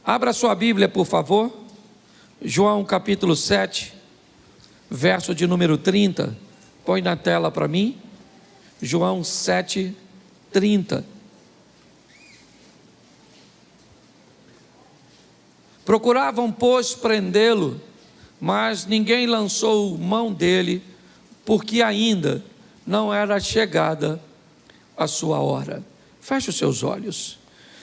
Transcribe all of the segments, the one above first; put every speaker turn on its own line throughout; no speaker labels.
Abra sua Bíblia, por favor. João capítulo 7, verso de número 30. Põe na tela para mim. João 7, 30. Procuravam, pois, prendê-lo, mas ninguém lançou mão dele, porque ainda não era chegada a sua hora. Feche os seus olhos.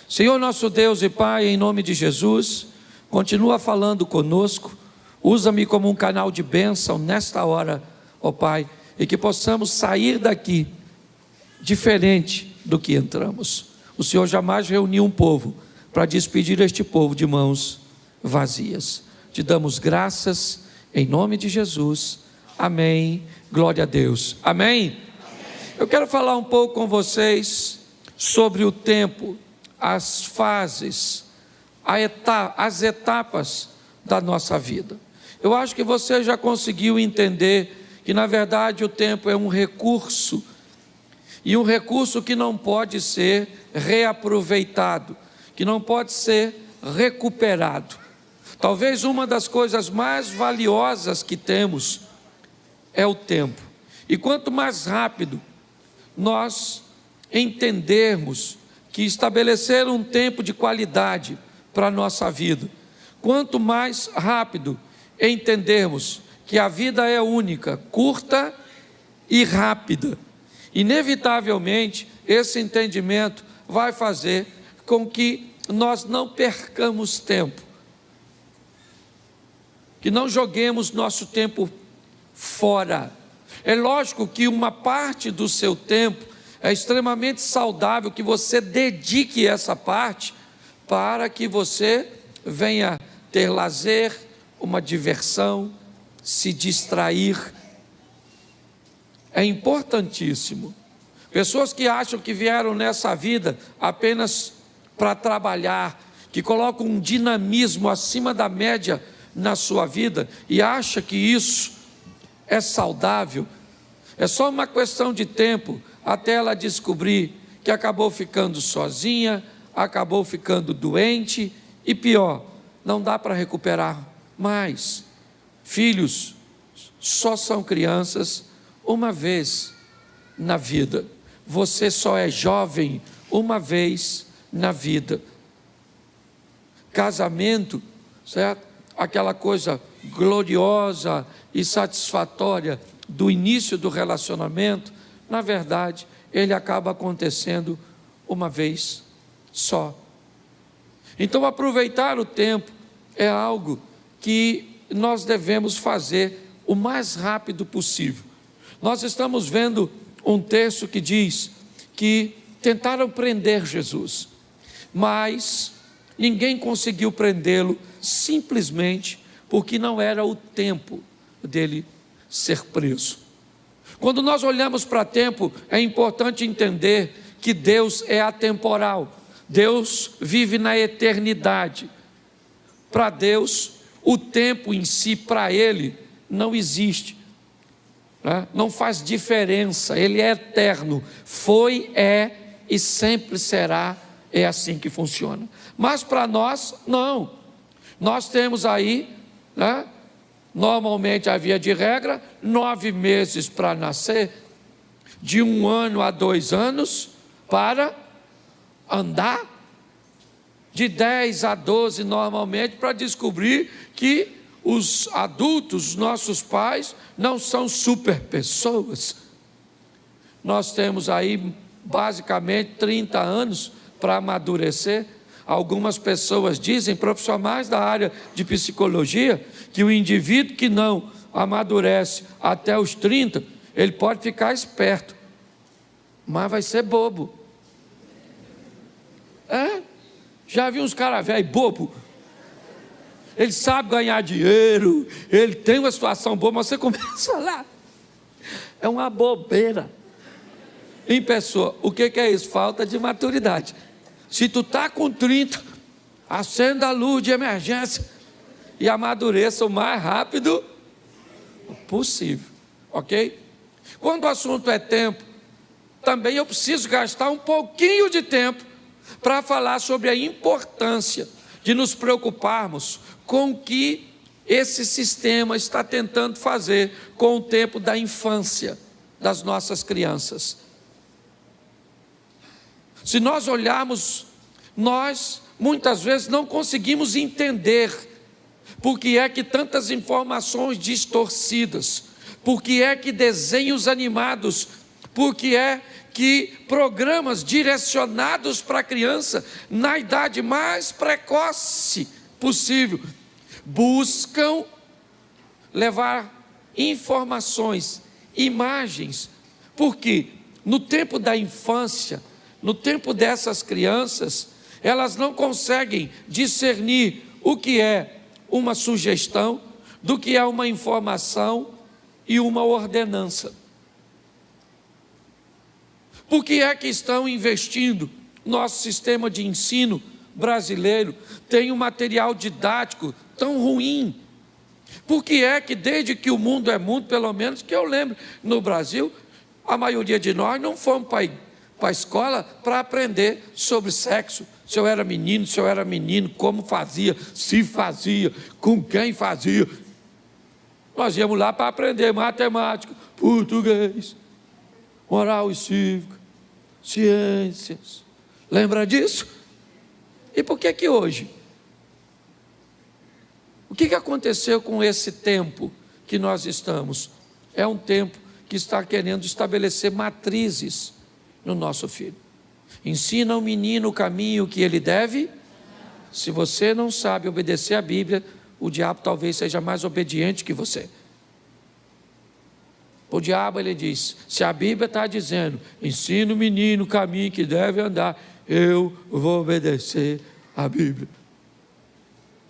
Senhor nosso Deus e Pai, em nome de Jesus, continua falando conosco. Usa-me como um canal de bênção nesta hora, ó Pai, e que possamos sair daqui diferente do que entramos. O Senhor jamais reuniu um povo para despedir este povo de mãos vazias. Te damos graças em nome de Jesus. Amém. Glória a Deus. Amém. Eu quero falar um pouco com vocês sobre o tempo, as fases, as etapas da nossa vida. Eu acho que você já conseguiu entender que na verdade o tempo é um recurso, e um recurso que não pode ser reaproveitado, que não pode ser recuperado. Talvez uma das coisas mais valiosas que temos é o tempo. E quanto mais rápido nós entendermos que estabelecer um tempo de qualidade para a nossa vida, quanto mais rápido entendermos que a vida é única, curta e rápida, inevitavelmente esse entendimento vai fazer com que nós não percamos tempo, que não joguemos nosso tempo fora. É lógico que uma parte do seu tempo é extremamente saudável que você dedique essa parte para que você venha ter lazer, uma diversão, se distrair. É importantíssimo. Pessoas que acham que vieram nessa vida apenas para trabalhar, que colocam um dinamismo acima da média na sua vida e acha que isso é saudável, é só uma questão de tempo até ela descobrir que acabou ficando sozinha, acabou ficando doente e pior, não dá para recuperar mais. Filhos só são crianças uma vez na vida. Você só é jovem uma vez na vida. Casamento, certo? Aquela coisa gloriosa e satisfatória do início do relacionamento, na verdade, ele acaba acontecendo uma vez só. Então, aproveitar o tempo é algo que nós devemos fazer o mais rápido possível. Nós estamos vendo um texto que diz que tentaram prender Jesus, mas ninguém conseguiu prendê-lo, simplesmente porque não era o tempo dele ser preso. Quando nós olhamos para tempo, é importante entender que Deus é atemporal. Deus vive na eternidade. Para Deus, o tempo em si, para Ele, não existe, né? Não faz diferença. Ele é eterno. Foi, é e sempre será. É assim que funciona. Mas para nós, não. Nós temos aí, né? Normalmente, a via de regra, 9 meses para nascer, de 1 ano a 2 anos para andar, de 10 a 12 normalmente para descobrir que os adultos, nossos pais, não são super pessoas. Nós temos aí basicamente 30 anos para amadurecer. Algumas pessoas dizem, profissionais da área de psicologia, que o indivíduo que não amadurece até os 30, ele pode ficar esperto, mas vai ser bobo. Já vi uns caras velhos bobo. Ele sabe ganhar dinheiro, ele tem uma situação boa, mas você começa lá, é uma bobeira. Em pessoa, o que é isso? Falta de maturidade. Se tu está com 30, acenda a luz de emergência e amadureça o mais rápido possível, ok? Quando o assunto é tempo, também eu preciso gastar um pouquinho de tempo para falar sobre a importância de nos preocuparmos com o que esse sistema está tentando fazer com o tempo da infância das nossas crianças. Se nós olharmos, nós muitas vezes não conseguimos entender por que é que tantas informações distorcidas, por que é que desenhos animados, por que é que programas direcionados para a criança na idade mais precoce possível buscam levar informações, imagens, porque no tempo da infância, no tempo dessas crianças, elas não conseguem discernir o que é uma sugestão, do que é uma informação e uma ordenança. Por que é que estão investindo? Nosso sistema de ensino brasileiro tem um material didático tão ruim. Por que é que desde que o mundo é mundo, pelo menos que eu lembro, no Brasil, a maioria de nós não fomos para a escola para aprender sobre sexo, se eu era menino, como fazia, se fazia, com quem fazia. Nós íamos lá para aprender matemática, português, moral e cívica, ciências. Lembra disso? E por que que hoje? O que aconteceu com esse tempo que nós estamos? É um tempo que está querendo estabelecer matrizes no nosso filho. Ensina ao menino o caminho que ele deve. Se você não sabe obedecer a Bíblia, o diabo talvez seja mais obediente que você. O diabo, ele diz, se a Bíblia está dizendo, ensina o menino o caminho que deve andar, eu vou obedecer a Bíblia.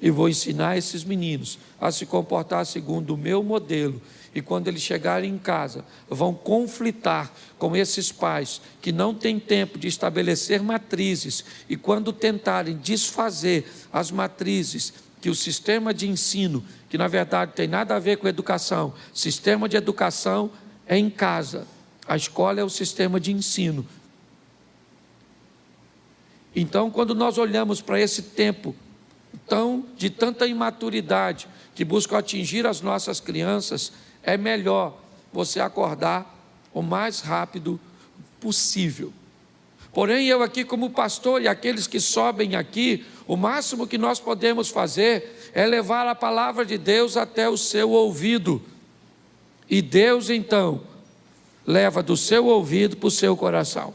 E vou ensinar esses meninos a se comportar segundo o meu modelo. E quando eles chegarem em casa, vão conflitar com esses pais que não têm tempo de estabelecer matrizes. E quando tentarem desfazer as matrizes que o sistema de ensino, que na verdade tem nada a ver com educação, sistema de educação é em casa, a escola é o sistema de ensino. Então, quando nós olhamos para esse tempo de tanta imaturidade que busca atingir as nossas crianças, é melhor você acordar o mais rápido possível. Porém, eu aqui como pastor e aqueles que sobem aqui, o máximo que nós podemos fazer é levar a palavra de Deus até o seu ouvido. E Deus então leva do seu ouvido para o seu coração.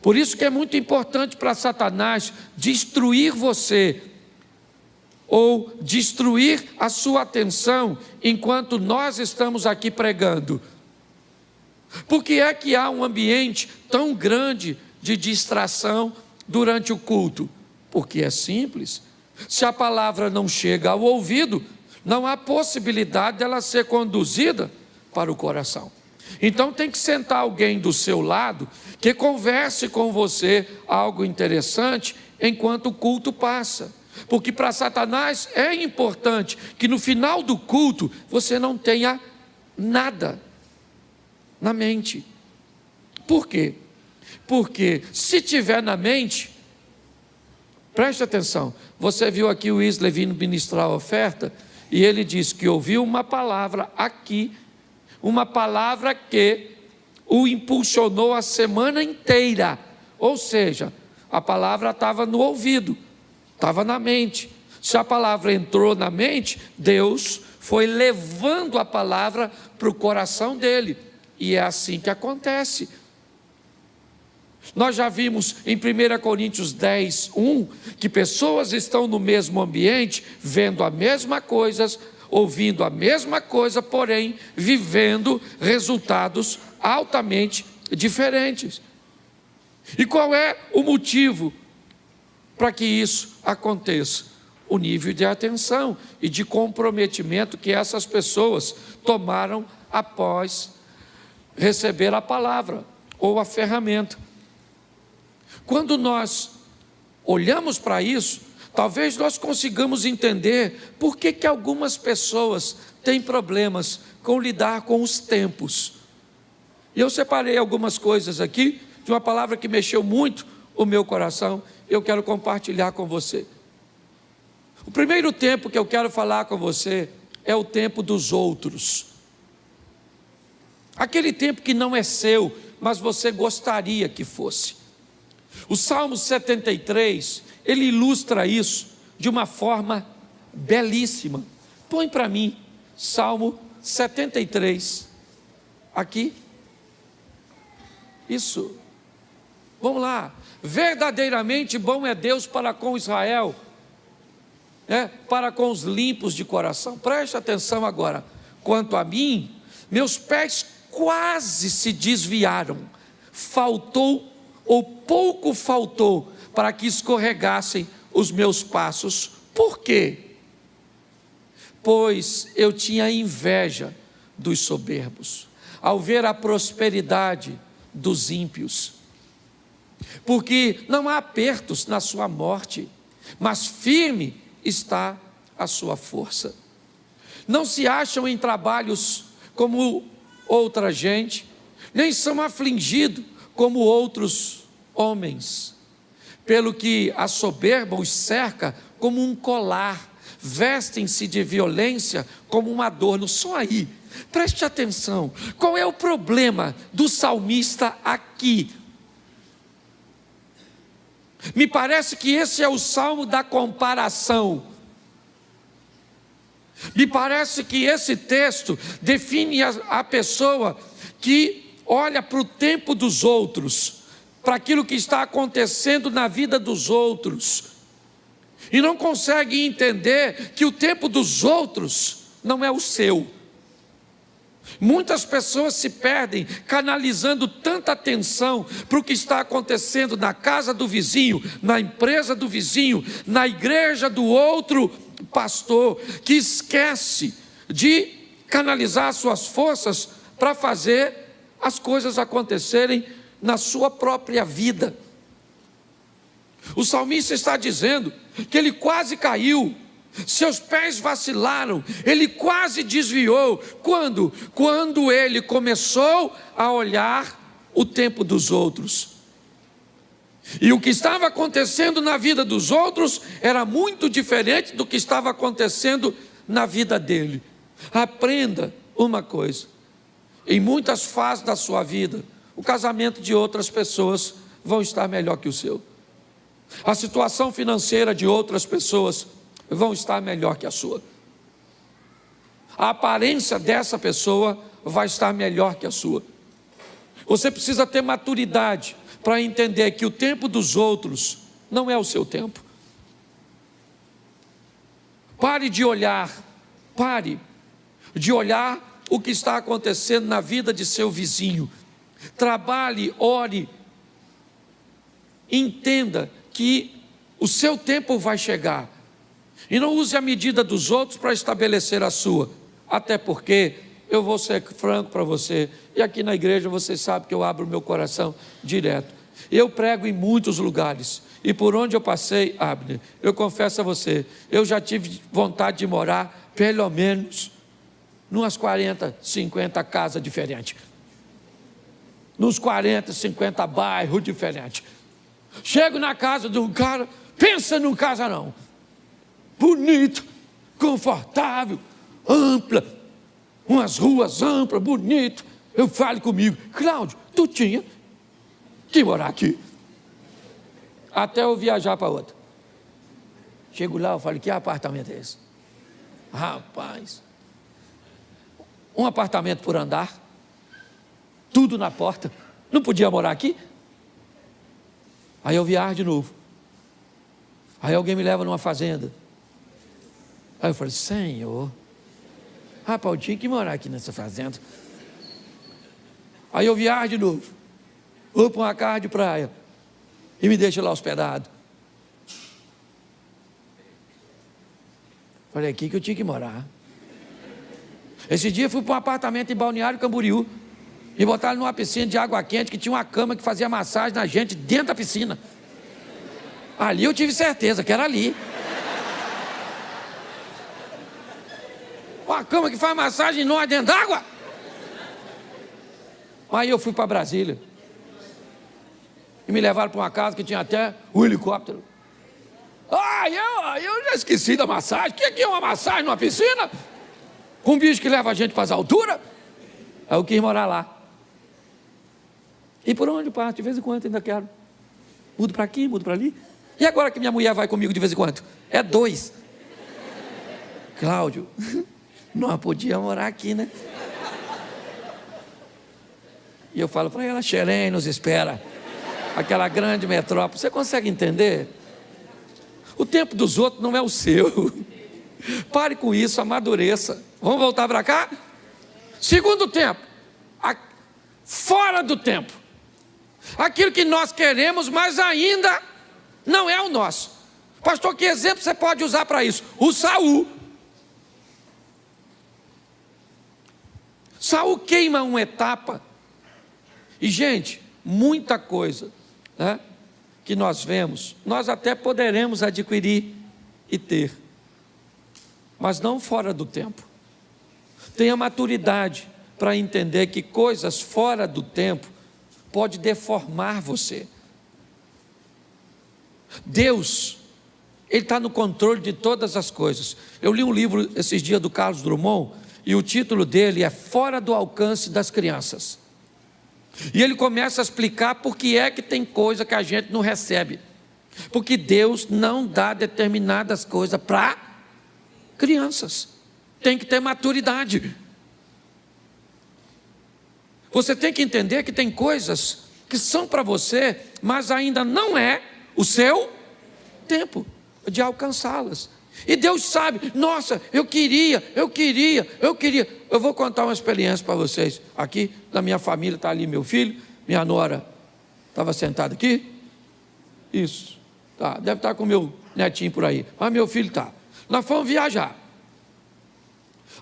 Por isso que é muito importante para Satanás destruir você, ou destruir a sua atenção enquanto nós estamos aqui pregando. Por que é que há um ambiente tão grande de distração durante o culto? Porque é simples. Se a palavra não chega ao ouvido, não há possibilidade dela ser conduzida para o coração. Então tem que sentar alguém do seu lado que converse com você algo interessante enquanto o culto passa. Porque para Satanás é importante que no final do culto você não tenha nada na mente. Por quê? Porque se tiver na mente, preste atenção, você viu aqui o Isley vindo ministrar a oferta, e ele disse que ouviu uma palavra aqui, uma palavra que o impulsionou a semana inteira, ou seja, a palavra estava no ouvido, estava na mente. Se a palavra entrou na mente, Deus foi levando a palavra para o coração dele, e é assim que acontece. Nós já vimos em 1 Coríntios 10, 1, que pessoas estão no mesmo ambiente, vendo a mesma coisa, ouvindo a mesma coisa, porém vivendo resultados altamente diferentes. E qual é o motivo para que isso aconteça? O nível de atenção e de comprometimento que essas pessoas tomaram após receber a palavra ou a ferramenta. Quando nós olhamos para isso, talvez nós consigamos entender por que algumas pessoas têm problemas com lidar com os tempos. E eu separei algumas coisas aqui, de uma palavra que mexeu muito o meu coração, eu quero compartilhar com você. O primeiro tempo que eu quero falar com você é o tempo dos outros. Aquele tempo que não é seu, mas você gostaria que fosse. O Salmo 73, ele ilustra isso de uma forma belíssima. Põe para mim, Salmo 73, aqui. Isso. Vamos lá. Verdadeiramente bom é Deus para com Israel, para com os limpos de coração. Preste atenção agora. Quanto a mim, meus pés quase se desviaram. Faltou ou pouco faltou para que escorregassem os meus passos. Por quê? Pois eu tinha inveja dos soberbos, ao ver a prosperidade dos ímpios. Porque não há apertos na sua morte, mas firme está a sua força. Não se acham em trabalhos como outra gente, nem são afligidos como outros homens. Pelo que a soberba os cerca como um colar, vestem-se de violência como um adorno. Só aí, preste atenção, qual é o problema do salmista aqui? Me parece que esse é o salmo da comparação. Me parece que esse texto define a pessoa que olha para o tempo dos outros, para aquilo que está acontecendo na vida dos outros, e não consegue entender que o tempo dos outros não é o seu. Muitas pessoas se perdem canalizando tanta atenção para o que está acontecendo na casa do vizinho, na empresa do vizinho, na igreja do outro pastor, que esquece de canalizar suas forças para fazer as coisas acontecerem na sua própria vida. O salmista está dizendo que ele quase caiu, seus pés vacilaram, ele quase desviou. Quando ele começou a olhar o tempo dos outros. E o que estava acontecendo na vida dos outros era muito diferente do que estava acontecendo na vida dele. Aprenda uma coisa: em muitas fases da sua vida, o casamento de outras pessoas vão estar melhor que o seu. A situação financeira de outras pessoas vão estar melhor que a sua. A aparência dessa pessoa vai estar melhor que a sua. Você precisa ter maturidade para entender que o tempo dos outros não é o seu tempo. Pare de olhar o que está acontecendo na vida de seu vizinho. Trabalhe, ore, entenda que o seu tempo vai chegar. E não use a medida dos outros para estabelecer a sua. Até porque, eu vou ser franco para você, e aqui na igreja você sabe que eu abro o meu coração direto. Eu prego em muitos lugares, e por onde eu passei, Abner, eu confesso a você, eu já tive vontade de morar, pelo menos, numas 40, 50 casas diferentes. Nos 40, 50 bairros diferentes. Chego na casa de um cara, pensa num casarão. Bonito, confortável, ampla, umas ruas amplas, bonito. Eu falo comigo, Cláudio, tu tinha que morar aqui. Até eu viajar para outra. Chego lá, eu falo, que apartamento é esse? Rapaz, um apartamento por andar, tudo na porta, não podia morar aqui? Aí eu viajo de novo. Aí alguém me leva numa fazenda. Aí eu falei, Senhor, rapaz, eu tinha que morar aqui nessa fazenda. Aí eu viajo de novo. Vou para uma casa de praia e me deixo lá hospedado. Falei, aqui que eu tinha que morar. Esse dia eu fui para um apartamento em Balneário Camboriú e botaram numa piscina de água quente que tinha uma cama que fazia massagem na gente dentro da piscina. Ali eu tive certeza que era ali. Uma cama que faz massagem em nós dentro d'água. Aí eu fui para Brasília. E me levaram para uma casa que tinha até um helicóptero. Eu já esqueci da massagem. O que é uma massagem numa piscina? Com um bicho que leva a gente para as alturas? Aí eu quis morar lá. E por onde eu passo? De vez em quando ainda quero. Mudo para aqui, mudo para ali. E agora que minha mulher vai comigo de vez em quando? É 2. Cláudio, não podia morar aqui, né? E eu falo para ela, Xerém nos espera. Aquela grande metrópole. Você consegue entender? O tempo dos outros não é o seu. Pare com isso, amadureça. Vamos voltar para cá? Segundo tempo. Fora do tempo. Aquilo que nós queremos, mas ainda não é o nosso. Pastor, que exemplo você pode usar para isso? O Saul. Saul queima uma etapa. E, gente, muita coisa, né, que nós vemos, nós até poderemos adquirir e ter, mas não fora do tempo. Tenha maturidade para entender que coisas fora do tempo pode deformar você. Deus, Ele está no controle de todas as coisas. Eu li um livro esses dias do Carlos Drummond, e o título dele é Fora do Alcance das Crianças. E ele começa a explicar por que é que tem coisa que a gente não recebe. Porque Deus não dá determinadas coisas para crianças. Tem que ter maturidade. Você tem que entender que tem coisas que são para você, mas ainda não é o seu tempo de alcançá-las. E Deus sabe, nossa, eu queria. Eu vou contar uma experiência para vocês. Aqui, da minha família, está ali meu filho, minha nora estava sentada aqui. Isso, tá, deve estar com meu netinho por aí, mas meu filho está. Nós fomos viajar.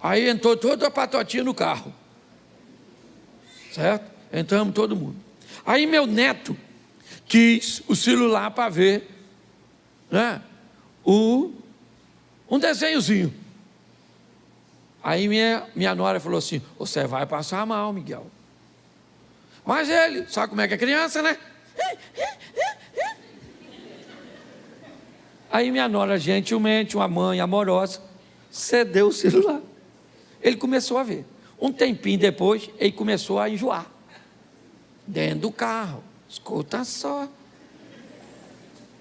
Aí entrou toda a patotinha no carro. Certo? Entramos todo mundo. Aí meu neto quis o celular para ver, né, um desenhozinho. Aí minha nora falou assim, você vai passar mal, Miguel. Mas ele, sabe como é que é criança, né? Aí minha nora, gentilmente, uma mãe amorosa, cedeu o celular. Ele começou a ver. Um tempinho depois, ele começou a enjoar. Dentro do carro, escuta só.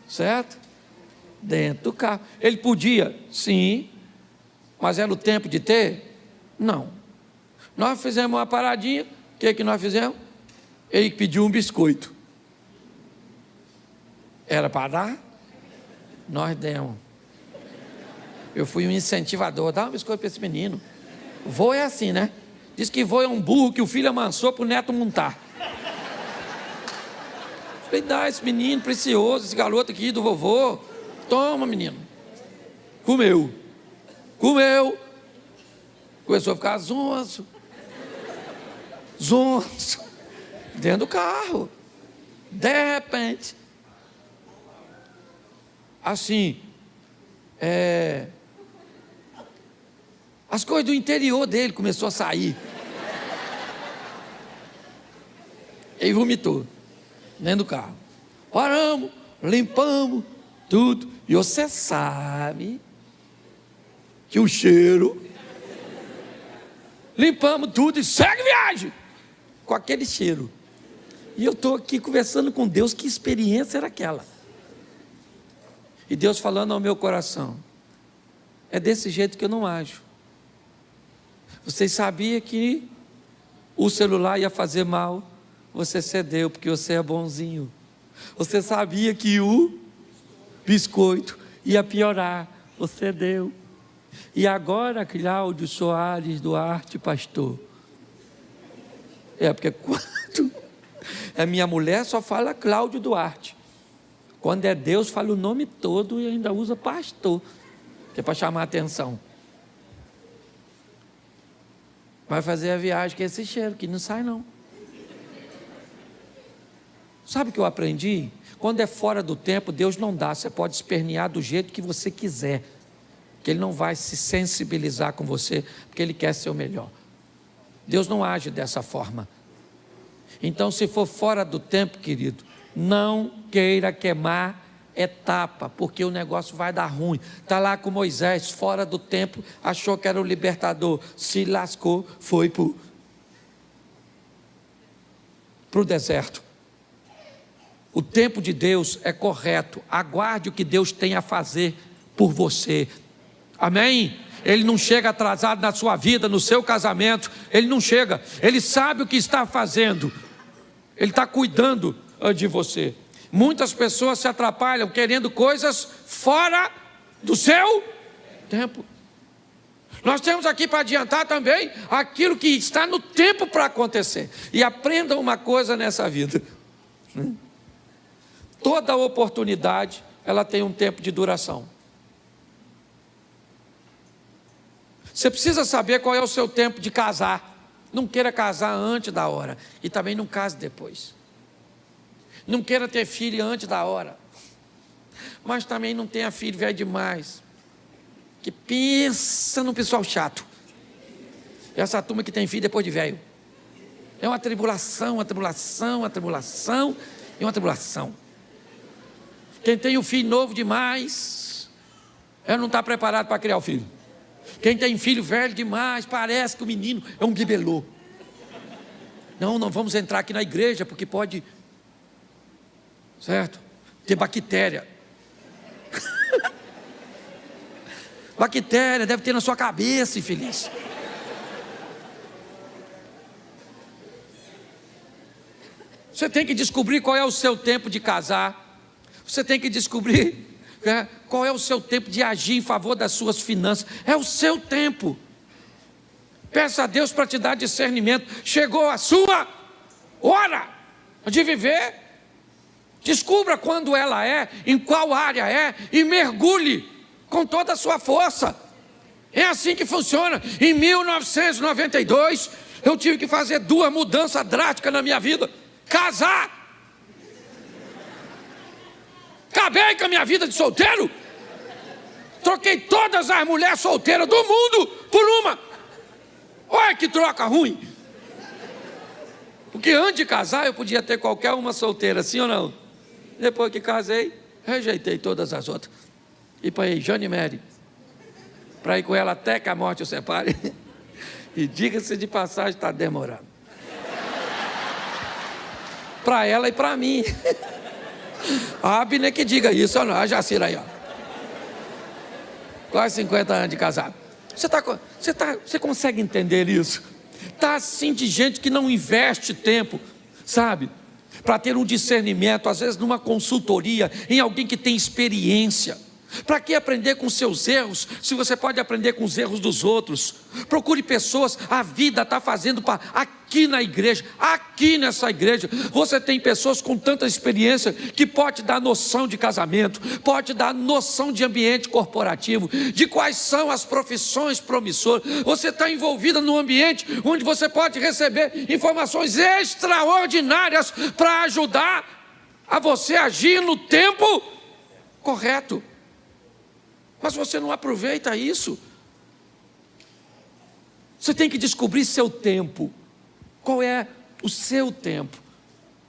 Certo? Dentro do carro. Ele podia? Sim. Mas era o tempo de ter? Não. Nós fizemos uma paradinha. O que nós fizemos? Ele pediu um biscoito. Era para dar? Nós demos. Eu fui um incentivador. Dá um biscoito para esse menino. Vô é assim, né? Diz que vô é um burro que o filho amansou para o neto montar. Falei, dá esse menino precioso, esse garoto aqui do vovô. Toma, menino. Comeu. Começou a ficar zonzo. Dentro do carro. De repente. Assim. As coisas do interior dele começou a sair. Ele vomitou. Dentro do carro. Paramos, limpamos, tudo. E você sabe que o cheiro. Limpamos tudo e segue viagem. Com aquele cheiro. E eu estou aqui conversando com Deus, que experiência era aquela? E Deus falando ao meu coração, é desse jeito que eu não ajo. Vocês sabiam que o celular ia fazer mal? Você cedeu, porque você é bonzinho. Você sabia que o biscoito ia piorar? Você deu. E agora, Cláudio Soares Duarte, pastor. Porque quando é minha mulher, só fala Cláudio Duarte. Quando é Deus, fala o nome todo e ainda usa pastor, que é para chamar a atenção. Vai fazer a viagem com esse cheiro, que não sai não. Sabe o que eu aprendi? Quando é fora do tempo, Deus não dá. Você pode espernear do jeito que você quiser, que Ele não vai se sensibilizar com você, porque Ele quer ser o melhor. Deus não age dessa forma. Então, se for fora do tempo, querido, não queira queimar etapa, porque o negócio vai dar ruim. Está lá com Moisés, fora do templo, achou que era o libertador, se lascou, foi para o deserto. O tempo de Deus é correto, aguarde o que Deus tem a fazer por você, amém? Ele não chega atrasado na sua vida, no seu casamento, ele não chega, ele sabe o que está fazendo, ele está cuidando de você. Muitas pessoas se atrapalham querendo coisas fora do seu tempo. Nós temos aqui para adiantar também aquilo que está no tempo para acontecer. E aprenda uma coisa nessa vida: toda oportunidade, ela tem um tempo de duração. Você precisa saber qual é o seu tempo de casar. Não queira casar antes da hora, e também não case depois. Não queira ter filho antes da hora, mas também não tenha filho velho demais, que pensa no pessoal chato. Essa turma que tem filho depois de velho, é uma tribulação, uma tribulação, uma tribulação e uma tribulação. Quem tem um filho novo demais, não está preparado para criar o filho. Quem tem filho velho demais, parece que o menino é um bibelô. Não vamos entrar aqui na igreja, porque pode, certo, ter bactéria. Bactéria deve ter na sua cabeça, infeliz. Você tem que descobrir qual é o seu tempo de casar. Você tem que descobrir qual é o seu tempo de agir em favor das suas finanças. É o seu tempo. Peça a Deus para te dar discernimento. Chegou a sua hora de viver. Descubra quando ela é, em qual área é, e mergulhe com toda a sua força. É assim que funciona. Em 1992, eu tive que fazer 2 mudanças drásticas na minha vida. Casar. Acabei com a minha vida de solteiro. Troquei todas as mulheres solteiras do mundo por uma. Olha que troca ruim. Porque antes de casar eu podia ter qualquer uma solteira, sim ou não? Depois que casei, rejeitei todas as outras. E para Jane Mary, para ir com ela até que a morte o separe. E diga-se de passagem, está demorando. Para ela e para mim. A Abner que diga isso, ou não? A Jacira aí, ó. Quase 50 anos de casado. Você consegue entender isso? Está assim de gente que não investe tempo, sabe? Para ter um discernimento, às vezes numa consultoria, em alguém que tem experiência. Para que aprender com seus erros, se você pode aprender com os erros dos outros? Procure pessoas, a vida está fazendo aqui na igreja, aqui nessa igreja, você tem pessoas com tanta experiência, que pode dar noção de casamento, pode dar noção de ambiente corporativo, de quais são as profissões promissoras. Você está envolvida num ambiente, onde você pode receber informações extraordinárias, para ajudar a você agir no tempo correto. Mas você não aproveita isso. Você tem que descobrir seu tempo. Qual é o seu tempo?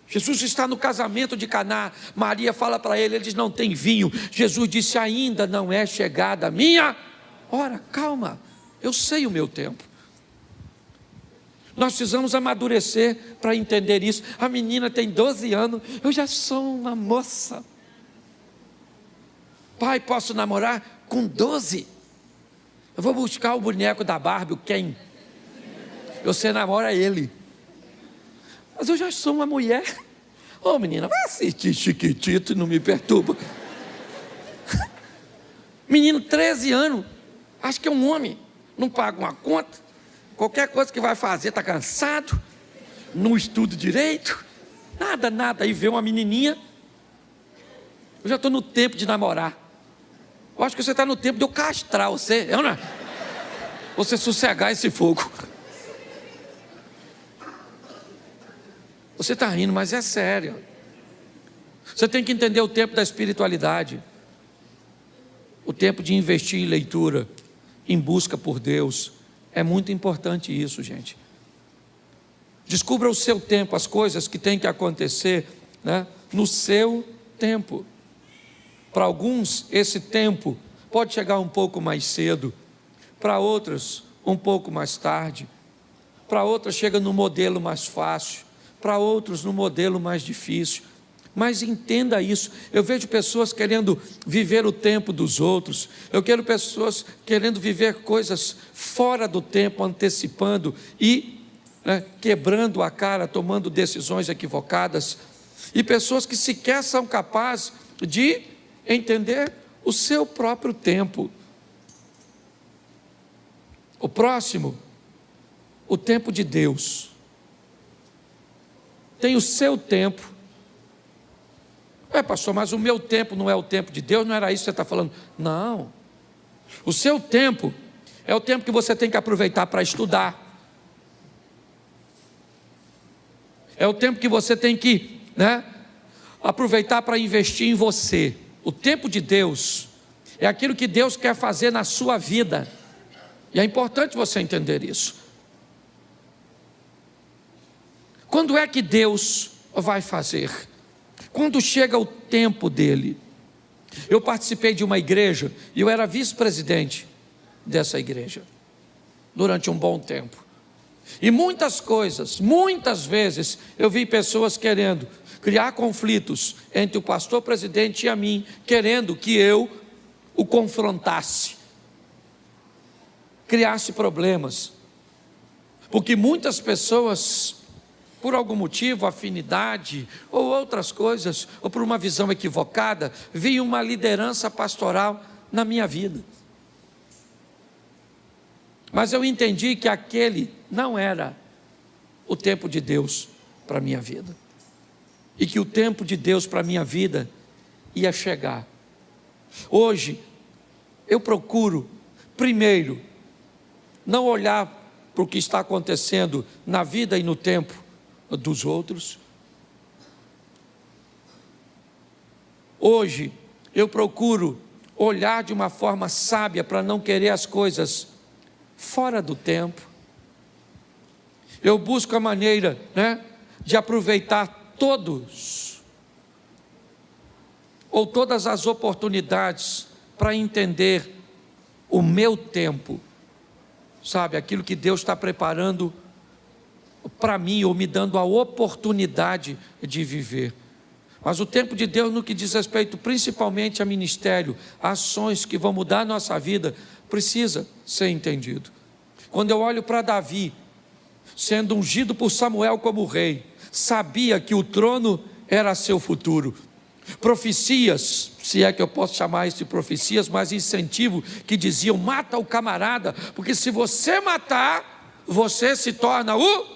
Jesus está no casamento de Caná. Maria fala para ele, eles não têm vinho. Jesus disse, ainda não é chegada a minha hora. Calma, eu sei o meu tempo. Nós precisamos amadurecer para entender isso. A menina tem 12 anos, eu já sou uma moça. Pai, posso namorar? Com 12, eu vou buscar o boneco da Barbie, o Ken. Você namora ele. Mas eu já sou uma mulher. Ô menina, vai assistir Chiquitito e não me perturba. Menino, 13 anos, acho que é um homem, não paga uma conta, qualquer coisa que vai fazer está cansado, não estuda direito, nada, aí vê uma menininha. Eu já estou no tempo de namorar. Eu acho que você está no tempo de eu castrar você, não é? Você sossegar esse fogo. Você está rindo, mas é sério. Você tem que entender o tempo da espiritualidade. O tempo de investir em leitura, em busca por Deus. É muito importante isso, gente. Descubra o seu tempo, as coisas que têm que acontecer, né? no seu tempo. Para alguns, esse tempo pode chegar um pouco mais cedo, para outros, um pouco mais tarde, para outros, chega no modelo mais fácil, para outros, no modelo mais difícil. Mas entenda isso, eu vejo pessoas querendo viver o tempo dos outros, eu quero pessoas querendo viver coisas fora do tempo, antecipando e quebrando a cara, tomando decisões equivocadas, e pessoas que sequer são capazes de entender o seu próprio tempo. O próximo, o tempo de Deus, tem o seu tempo. Pastor, mas o meu tempo não é o tempo de Deus? Não era isso que você está falando? Não, o seu tempo é o tempo que você tem que aproveitar para estudar, é o tempo que você tem que aproveitar para investir em você. O tempo de Deus é aquilo que Deus quer fazer na sua vida, e é importante você entender isso. Quando é que Deus vai fazer? Quando chega o tempo dele. Eu participei de uma igreja, e eu era vice-presidente dessa igreja, durante um bom tempo, e muitas vezes, eu vi pessoas querendo criar conflitos entre o pastor presidente e a mim, querendo que eu o confrontasse, criasse problemas, porque muitas pessoas, por algum motivo, afinidade, ou outras coisas, ou por uma visão equivocada, viam uma liderança pastoral na minha vida. Mas eu entendi que aquele não era o tempo de Deus para a minha vida, e que o tempo de Deus para a minha vida ia chegar. Hoje, eu procuro, primeiro, não olhar para o que está acontecendo na vida e no tempo dos outros. Hoje, eu procuro olhar de uma forma sábia para não querer as coisas fora do tempo. Eu busco a maneira, de aproveitar todas as oportunidades para entender o meu tempo, sabe, aquilo que Deus está preparando para mim, ou me dando a oportunidade de viver. Mas o tempo de Deus, no que diz respeito principalmente a ministério, a ações que vão mudar a nossa vida, precisa ser entendido. Quando eu olho para Davi, sendo ungido por Samuel como rei, sabia que o trono era seu futuro. Profecias, se é que eu posso chamar isso de profecias, mas incentivo, que diziam: mata o camarada, porque se você matar, você se torna o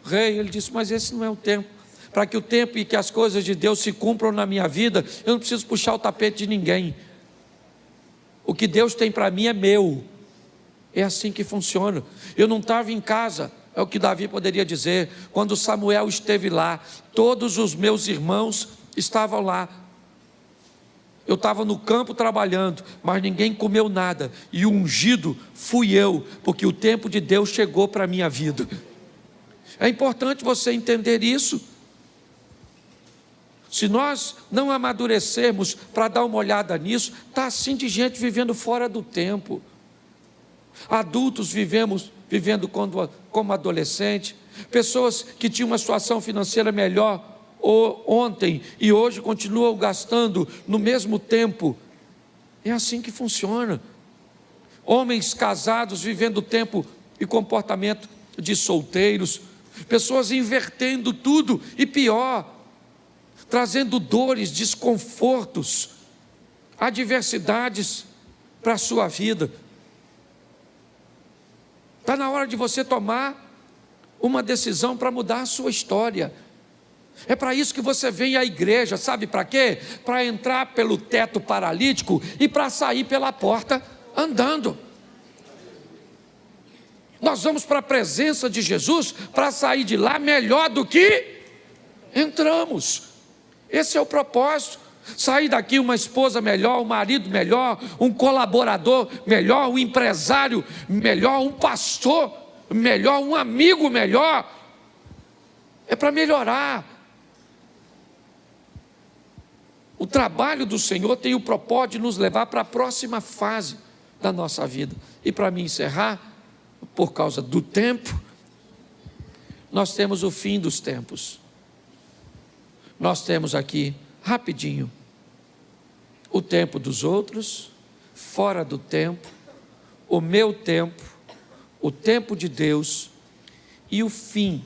rei. Ele disse: mas esse não é o tempo. Para que o tempo e que as coisas de Deus se cumpram na minha vida, eu não preciso puxar o tapete de ninguém. O que Deus tem para mim é meu. É assim que funciona. Eu não estava em casa, é o que Davi poderia dizer, quando Samuel esteve lá, todos os meus irmãos estavam lá. Eu estava no campo trabalhando, mas ninguém comeu nada, e o ungido fui eu, porque o tempo de Deus chegou para a minha vida. É importante você entender isso. Se nós não amadurecermos para dar uma olhada nisso, está assim de gente vivendo fora do tempo. Adultos vivendo como adolescente, pessoas que tinham uma situação financeira melhor ontem e hoje continuam gastando no mesmo tempo. É assim que funciona. Homens casados vivendo tempo e comportamento de solteiros, pessoas invertendo tudo e pior, trazendo dores, desconfortos, adversidades para a sua vida. Está na hora de você tomar uma decisão para mudar a sua história. É para isso que você vem à igreja, sabe para quê? Para entrar pelo teto paralítico e para sair pela porta andando. Nós vamos para a presença de Jesus para sair de lá melhor do que entramos. Esse é o propósito. Sair daqui uma esposa melhor, um marido melhor, um colaborador melhor, um empresário melhor, um pastor melhor, um amigo melhor. É para melhorar. O trabalho do Senhor tem o propósito de nos levar para a próxima fase da nossa vida. E para me encerrar, por causa do tempo, nós temos o fim dos tempos. Nós temos aqui, rapidinho, o tempo dos outros, fora do tempo, o meu tempo, o tempo de Deus e o fim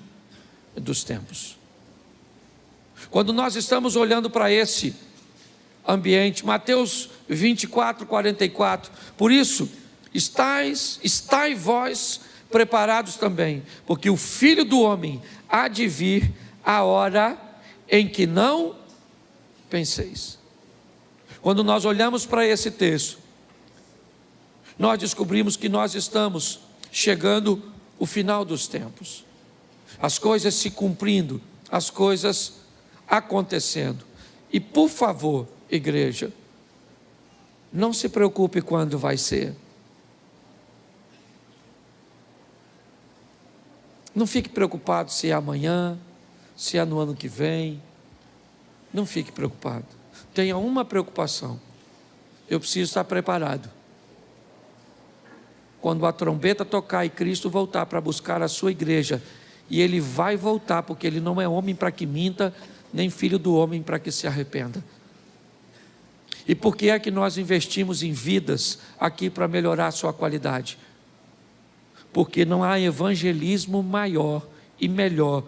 dos tempos. Quando nós estamos olhando para esse ambiente, Mateus 24, 44, por isso, estai vós preparados também, porque o Filho do Homem há de vir a hora em que não penseis. Quando nós olhamos para esse texto, nós descobrimos que nós estamos chegando ao final dos tempos, as coisas se cumprindo, as coisas acontecendo. E por favor, igreja, não se preocupe quando vai ser. Não fique preocupado se é amanhã, se é no ano que vem. Não fique preocupado. Tenha uma preocupação: eu preciso estar preparado. Quando a trombeta tocar e Cristo voltar para buscar a sua igreja, e Ele vai voltar, porque Ele não é homem para que minta, nem filho do homem para que se arrependa. E por que é que nós investimos em vidas aqui para melhorar a sua qualidade? Porque não há evangelismo maior e melhor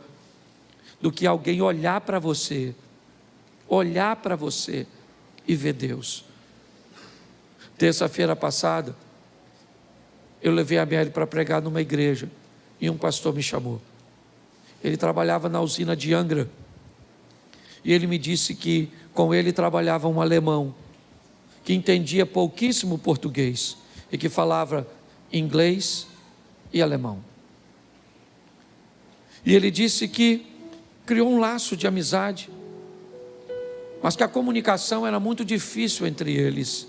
do que alguém olhar para você e ver Deus. Terça-feira passada, eu levei a Mary para pregar numa igreja, e um pastor me chamou. Ele trabalhava na usina de Angra, e ele me disse que com ele trabalhava um alemão, que entendia pouquíssimo português, e que falava inglês e alemão. E ele disse que criou um laço de amizade, mas que a comunicação era muito difícil entre eles.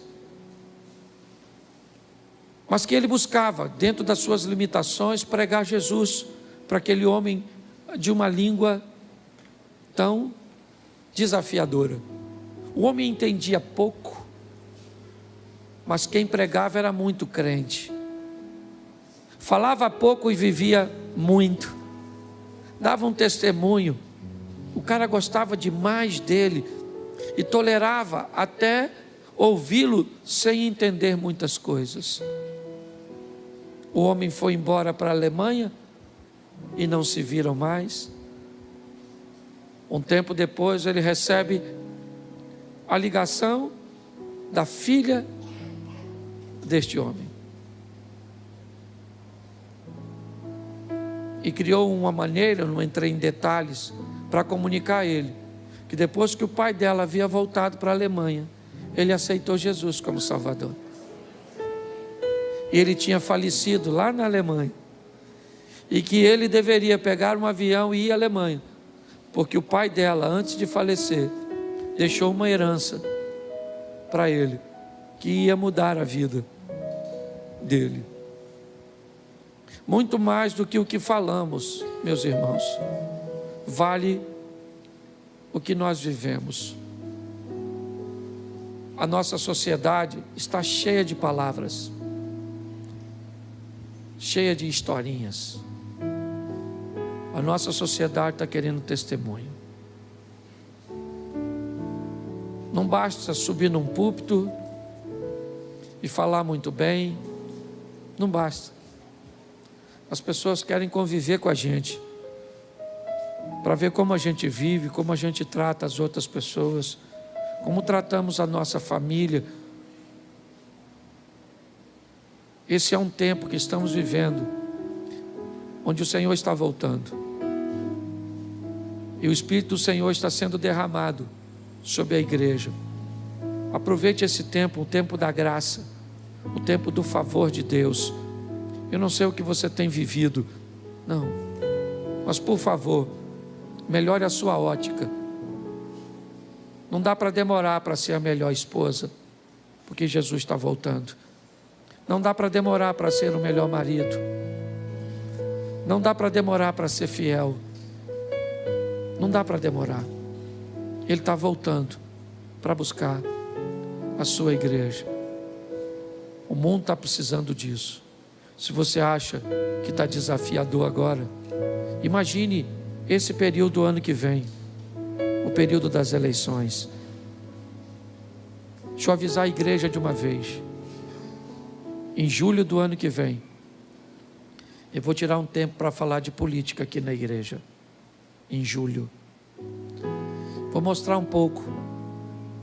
Mas que ele buscava, dentro das suas limitações, pregar Jesus para aquele homem de uma língua tão desafiadora. O homem entendia pouco, mas quem pregava era muito crente. Falava pouco e vivia muito. Dava um testemunho. O cara gostava demais dele e tolerava até ouvi-lo sem entender muitas coisas. O homem foi embora para a Alemanha e não se viram mais. Um tempo depois ele recebe a ligação da filha deste homem. E criou uma maneira, não entrei em detalhes, para comunicar a ele, que depois que o pai dela havia voltado para a Alemanha, ele aceitou Jesus como Salvador. E ele tinha falecido lá na Alemanha, e que ele deveria pegar um avião e ir à Alemanha, porque o pai dela, antes de falecer, deixou uma herança para ele, que ia mudar a vida dele. Muito mais do que o que falamos, meus irmãos, vale o que nós vivemos. A nossa sociedade está cheia de palavras, cheia de historinhas. A nossa sociedade está querendo testemunho. Não basta subir num púlpito e falar muito bem, não basta. As pessoas querem conviver com a gente, para ver como a gente vive, como a gente trata as outras pessoas, como tratamos a nossa família. Esse é um tempo que estamos vivendo, onde o Senhor está voltando, e o Espírito do Senhor está sendo derramado sobre a igreja. Aproveite esse tempo, o tempo da graça, o tempo do favor de Deus. Eu não sei o que você tem vivido, não, mas por favor, melhore a sua ótica. Não dá para demorar para ser a melhor esposa, porque Jesus está voltando. Não dá para demorar para ser o melhor marido. Não dá para demorar para ser fiel. Não dá para demorar. Ele está voltando. para buscar a sua igreja. O mundo está precisando disso. Se você acha que está desafiador agora, imagine esse período do ano que vem, o período das eleições. Deixa eu avisar a igreja de uma vez. Em julho do ano que vem, eu vou tirar um tempo para falar de política aqui na igreja. Em julho. Vou mostrar um pouco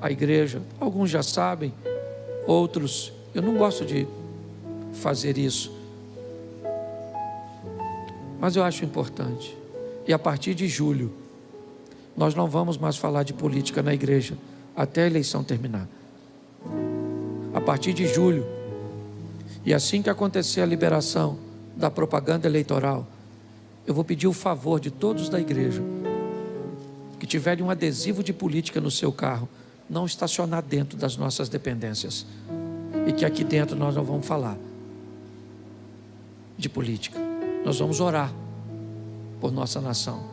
a igreja. Alguns já sabem, outros, eu não gosto de fazer isso, mas eu acho importante. E a partir de julho, nós não vamos mais falar de política na igreja, até a eleição terminar. A partir de julho, e assim que acontecer a liberação da propaganda eleitoral, eu vou pedir o favor de todos da igreja que tiverem um adesivo de política no seu carro, não estacionar dentro das nossas dependências, e que aqui dentro nós não vamos falar de política. Nós vamos orar por nossa nação,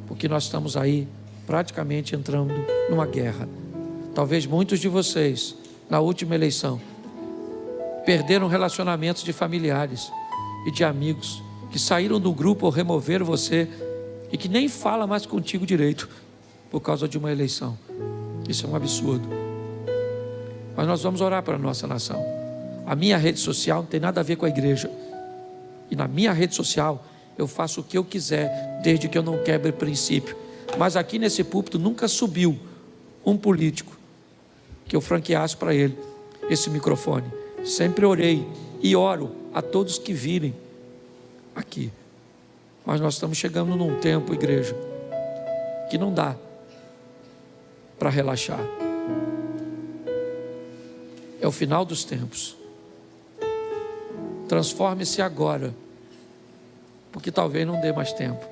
porque nós estamos aí praticamente entrando numa guerra. Talvez muitos de vocês, na última eleição, perderam relacionamentos de familiares e de amigos que saíram do grupo ou removeram você e que nem fala mais contigo direito por causa de uma eleição. Isso é um absurdo. Mas nós vamos orar para a nossa nação. A minha rede social não tem nada a ver com a igreja. E na minha rede social eu faço o que eu quiser, desde que eu não quebre princípio. Mas aqui nesse púlpito nunca subiu um político que eu franqueasse para ele esse microfone. Sempre orei e oro a todos que virem aqui. Mas nós estamos chegando num tempo, igreja, que não dá para relaxar. É o final dos tempos. Transforme-se agora, porque talvez não dê mais tempo.